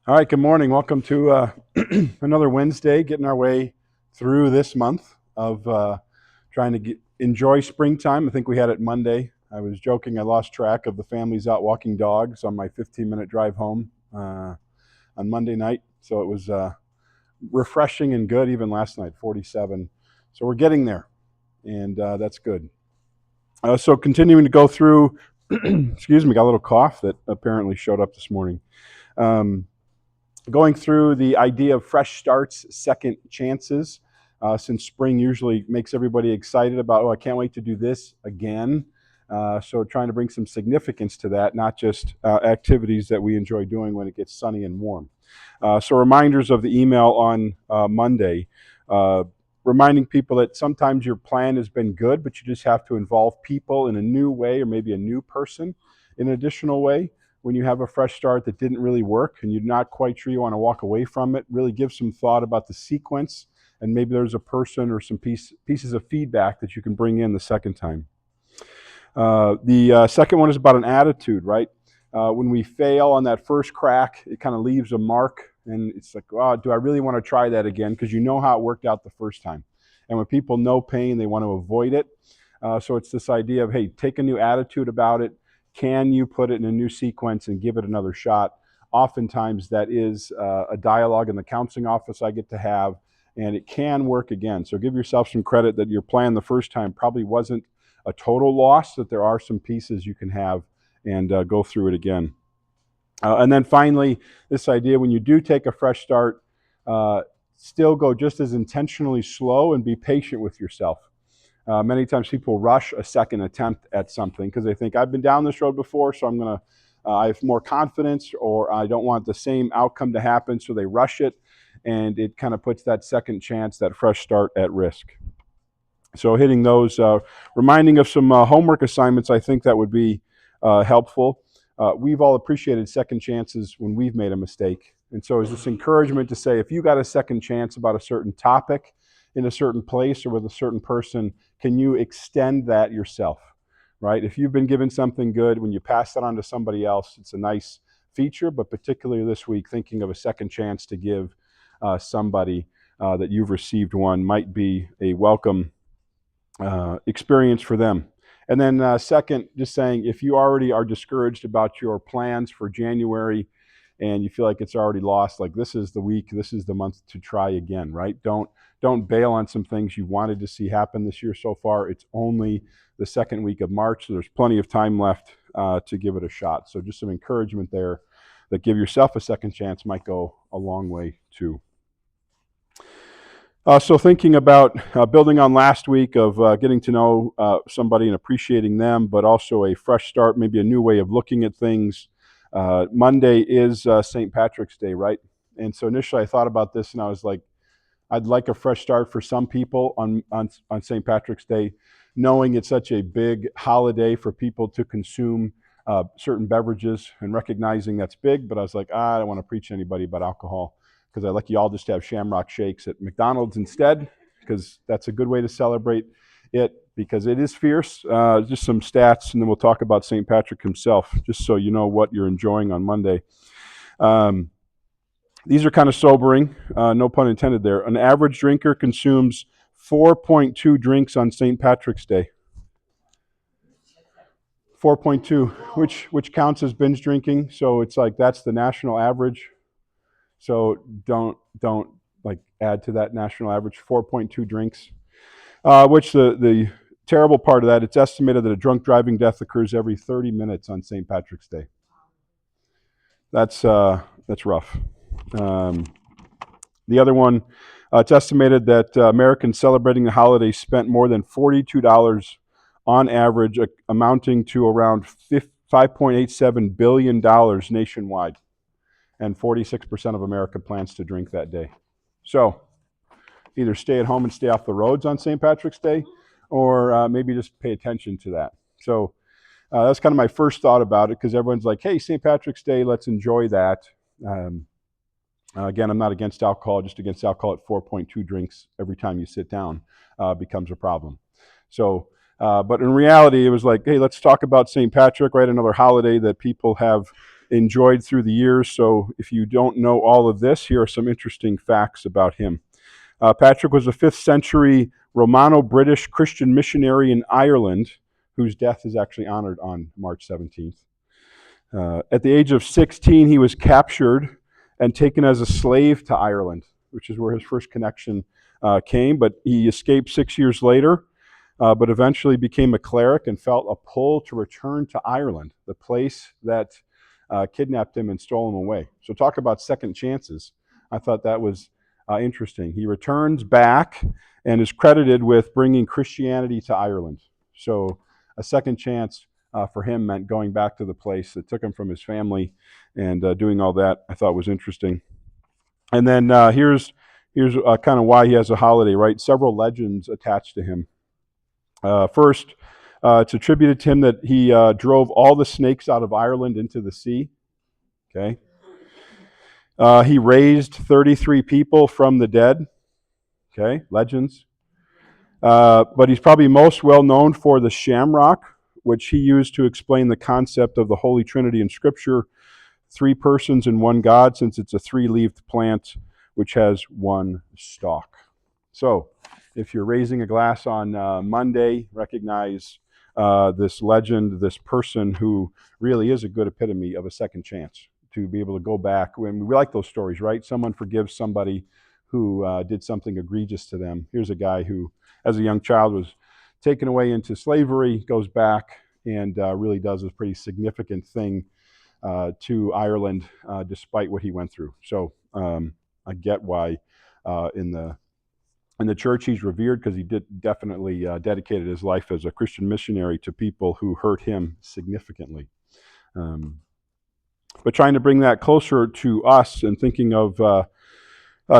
All right, good morning. Welcome to another Wednesday, getting our way through this month of trying to enjoy springtime. I think we had it Monday. I was joking, I lost track of the families out walking dogs on my 15-minute drive home on Monday night. So it was refreshing and good, even last night, 47. So we're getting there, and that's good. So continuing to go through, excuse me, got a little cough that apparently showed up this morning. Um, Going through the idea of fresh starts, second chances, since spring usually makes everybody excited about, oh, I can't wait to do this again. So trying to bring some significance to that, not just activities that we enjoy doing when it gets sunny and warm. So reminders of the email on Monday, uh, reminding people that sometimes your plan has been good, but you just have to involve people in a new way, or maybe a new person in an additional way. When you have a fresh start that didn't really work and you're not quite sure you want to walk away from it, really give some thought about the sequence, and maybe there's a person or some pieces of feedback that you can bring in the second time. The second one is about an attitude, right? When we fail on that first crack, it kind of leaves a mark, and it's like, oh, do I really want to try that again? Because you know how it worked out the first time. And when people know pain, they want to avoid it. So it's this idea of, hey, take a new attitude about it. Can you put it in a new sequence and give it another shot? Oftentimes, that is a dialogue in the counseling office I get to have, and it can work again. So give yourself some credit that your plan the first time probably wasn't a total loss, that there are some pieces you can have and go through it again. And then finally, this idea when you do take a fresh start, uh, still go just as intentionally slow and be patient with yourself. Many times people rush a second attempt at something because they think, I've been down this road before, so I'm going to, I have more confidence, or I don't want the same outcome to happen, so they rush it, and it kind of puts that second chance, that fresh start, at risk. So hitting those, reminding of some homework assignments, I think that would be helpful. We've all appreciated second chances when we've made a mistake. And so is this encouragement to say, if you got a second chance about a certain topic in a certain place or with a certain person, can you extend that yourself, right? If you've been given something good, when you pass that on to somebody else, it's a nice feature, but particularly this week, thinking of a second chance to give somebody that you've received one might be a welcome experience for them. And then second, just saying, if you already are discouraged about your plans for January and you feel like it's already lost, like this is the week, this is the month to try again, right? Don't bail on some things you wanted to see happen this year so far. It's only the second week of March, so there's plenty of time left to give it a shot. So just some encouragement there, that give yourself a second chance might go a long way too. So thinking about building on last week of getting to know somebody and appreciating them, but also a fresh start, maybe a new way of looking at things. Monday is St. Patrick's Day, right? And so initially I thought about this and I was like, I'd like a fresh start for some people on St. Patrick's Day, knowing it's such a big holiday for people to consume certain beverages, and recognizing that's big. But I was like, I don't want to preach to anybody about alcohol, because I'd like you all just to have Shamrock Shakes at McDonald's instead, because that's a good way to celebrate it, because it is fierce. Just some stats, and then we'll talk about St. Patrick himself, just so you know what you're enjoying on Monday. Um, these are kind of sobering, no pun intended there. An average drinker consumes 4.2 drinks on St. Patrick's Day. 4.2, which counts as binge drinking. So it's like that's the national average. So don't like add to that national average. 4.2 drinks. Which the terrible part of that, it's estimated that a drunk driving death occurs every 30 minutes on St. Patrick's Day. That's rough. Um, The other one, it's estimated that Americans celebrating the holiday spent more than $42 on average, amounting to around $5.87 billion nationwide. And 46% of America plans to drink that day. So either stay at home and stay off the roads on St. Patrick's Day, or maybe just pay attention to that. So that's kind of my first thought about it, because everyone's like, hey, St. Patrick's Day, let's enjoy that. Again, I'm not against alcohol, just against alcohol at 4.2 drinks every time you sit down becomes a problem. So, but in reality, it was like, hey, let's talk about St. Patrick, right? Another holiday that people have enjoyed through the years. So if you don't know all of this, here are some interesting facts about him. Patrick was a 5th century Romano-British Christian missionary in Ireland, whose death is actually honored on March 17th. At the age of 16, he was captured and taken as a slave to Ireland, which is where his first connection came. But he escaped 6 years later, but eventually became a cleric and felt a pull to return to Ireland, the place that kidnapped him and stole him away. So talk about second chances. I thought that was interesting. He returns back and is credited with bringing Christianity to Ireland. So a second chance for him meant going back to the place that took him from his family and doing all that. I thought was interesting. And then here's kind of why he has a holiday, right? Several legends attached to him. First, it's attributed to him that he drove all the snakes out of Ireland into the sea. Okay. He raised 33 people from the dead. Okay, legends. But he's probably most well known for the shamrock, which he used to explain the concept of the Holy Trinity in Scripture, 3 persons and 1 God, since it's a 3-leaved plant which has 1 stalk. So, if you're raising a glass on Monday, recognize this legend, this person who really is a good epitome of a second chance, to be able to go back. When we like those stories, right? Someone forgives somebody who did something egregious to them. Here's a guy who, as a young child, was taken away into slavery, goes back, and really does a pretty significant thing to Ireland, despite what he went through. So I get why in the church he's revered, because he definitely dedicated his life as a Christian missionary to people who hurt him significantly. But trying to bring that closer to us and thinking of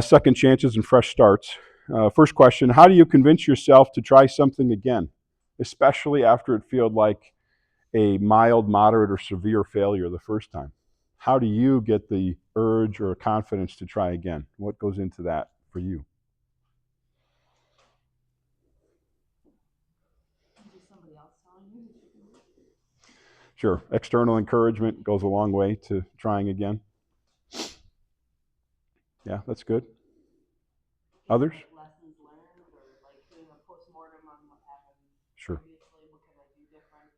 second chances and fresh starts. First question, how do you convince yourself to try something again, especially after it feels like a mild, moderate, or severe failure the first time? How do you get the urge or confidence to try again? What goes into that for you? Sure. External encouragement goes a long way to trying again. Yeah, that's good. Others? Lessons learned, or like doing a postmortem on what happened Sure. previously. What can I do different?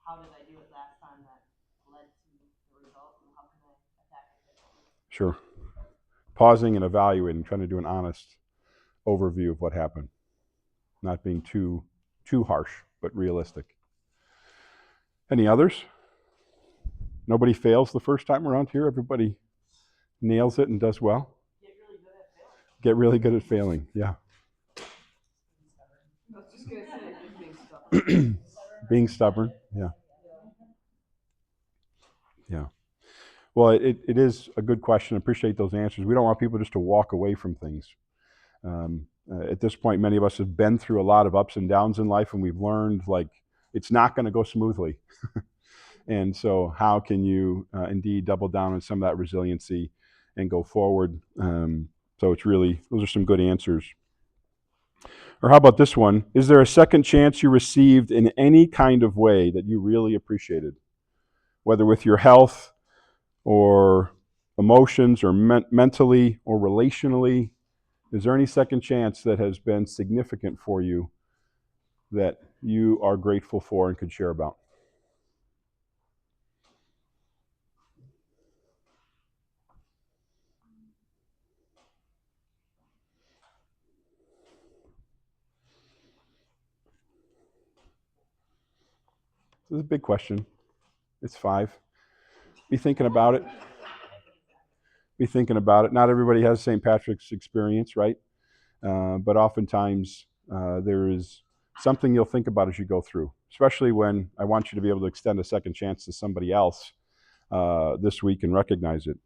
How did I do it last time that led to the result, and how can I attack it differently? Sure. Pausing and evaluating, trying to do an honest overview of what happened. Not being too harsh, but realistic. Any others? Nobody fails the first time around here? Everybody nails it and does well? Get really good at failing. Get really good at failing, yeah. I was just going to say, just being stubborn. Being stubborn, yeah. Yeah. Well, it is a good question. I appreciate those answers. We don't want people just to walk away from things. At this point, many of us have been through a lot of ups and downs in life, and we've learned, like, it's not going to go smoothly. And so how can you indeed double down on some of that resiliency and go forward? So it's really, those are some good answers. Or how about this one? Is there a second chance you received in any kind of way that you really appreciated? Whether with your health or emotions or mentally or relationally, is there any second chance that has been significant for you that you are grateful for and could share about? This is a big question. It's 5. Be thinking about it. Be thinking about it. Not everybody has St. Patrick's experience, right? But oftentimes there is something you'll think about as you go through, especially when I want you to be able to extend a second chance to somebody else this week and recognize it.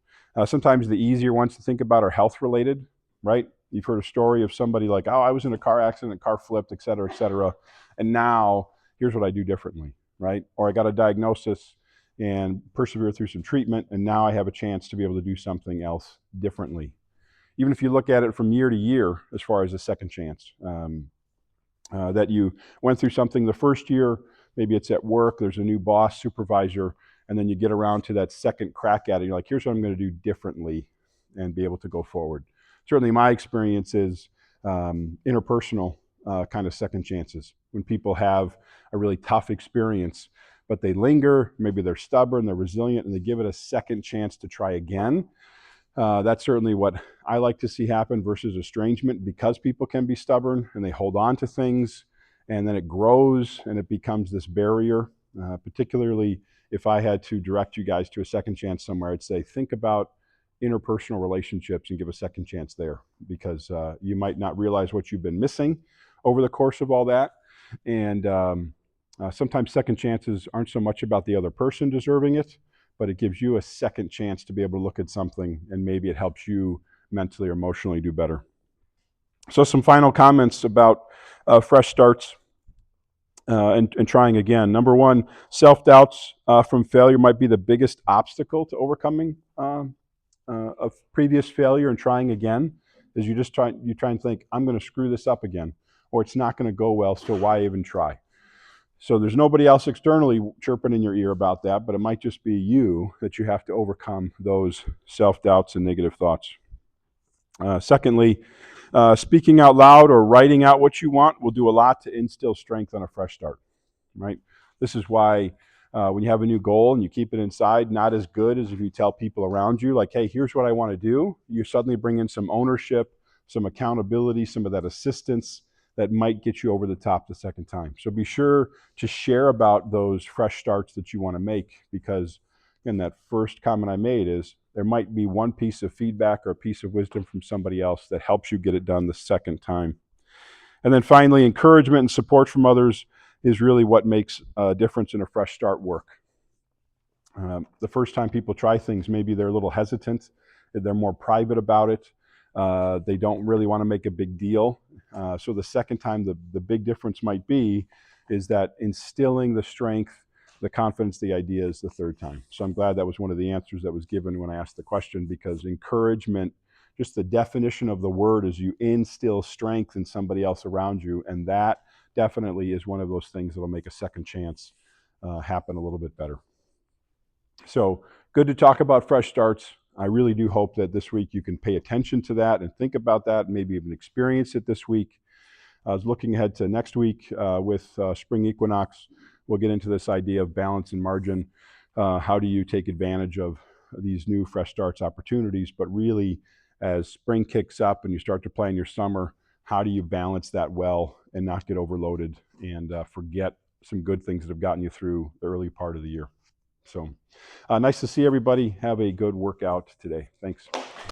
Sometimes the easier ones to think about are health related, right? You've heard a story of somebody like, oh, I was in a car accident, car flipped, et cetera, and now here's what I do differently, right? Or I got a diagnosis and persevered through some treatment, and now I have a chance to be able to do something else differently. Even if you look at it from year to year, as far as a second chance, that you went through something the first year, maybe it's at work, there's a new boss, supervisor, and then you get around to that second crack at it. You're like, here's what I'm going to do differently, and be able to go forward. Certainly, my experience is interpersonal kind of second chances. When people have a really tough experience, but they linger, maybe they're stubborn, they're resilient, and they give it a second chance to try again. That's certainly what I like to see happen versus estrangement, because people can be stubborn and they hold on to things, and then it grows and it becomes this barrier. Particularly if I had to direct you guys to a second chance somewhere, I'd say think about interpersonal relationships and give a second chance there, because you might not realize what you've been missing over the course of all that. And sometimes second chances aren't so much about the other person deserving it, but it gives you a second chance to be able to look at something, and maybe it helps you mentally or emotionally do better. So some final comments about fresh starts and trying again. Number one, self-doubts from failure might be the biggest obstacle to overcoming a previous failure and trying again. Is you try and think, I'm going to screw this up again, or it's not going to go well, so why even try? So there's nobody else externally chirping in your ear about that, but it might just be you that you have to overcome those self-doubts and negative thoughts. Secondly, speaking out loud or writing out what you want will do a lot to instill strength on a fresh start, right? This is why when you have a new goal and you keep it inside, not as good as if you tell people around you, like, hey, here's what I want to do. You suddenly bring in some ownership, some accountability, some of that assistance that might get you over the top the second time. So be sure to share about those fresh starts that you want to make, because, again, that first comment I made is there might be one piece of feedback or a piece of wisdom from somebody else that helps you get it done the second time. And then finally, encouragement and support from others is really what makes a difference in a fresh start work. The first time people try things, maybe they're a little hesitant, they're more private about it. They don't really want to make a big deal. So the second time, the big difference might be is that instilling the strength, the confidence, the ideas the third time. So I'm glad that was one of the answers that was given when I asked the question, because encouragement, just the definition of the word is you instill strength in somebody else around you, and that definitely is one of those things that will make a second chance happen a little bit better. So good to talk about fresh starts. I really do hope that this week you can pay attention to that and think about that, and maybe even experience it this week. I was looking ahead to next week with spring equinox. We'll get into this idea of balance and margin. How do you take advantage of these new fresh starts opportunities? But really, as spring kicks up and you start to plan your summer, how do you balance that well and not get overloaded and forget some good things that have gotten you through the early part of the year? So nice to see everybody. Have a good workout today. Thanks.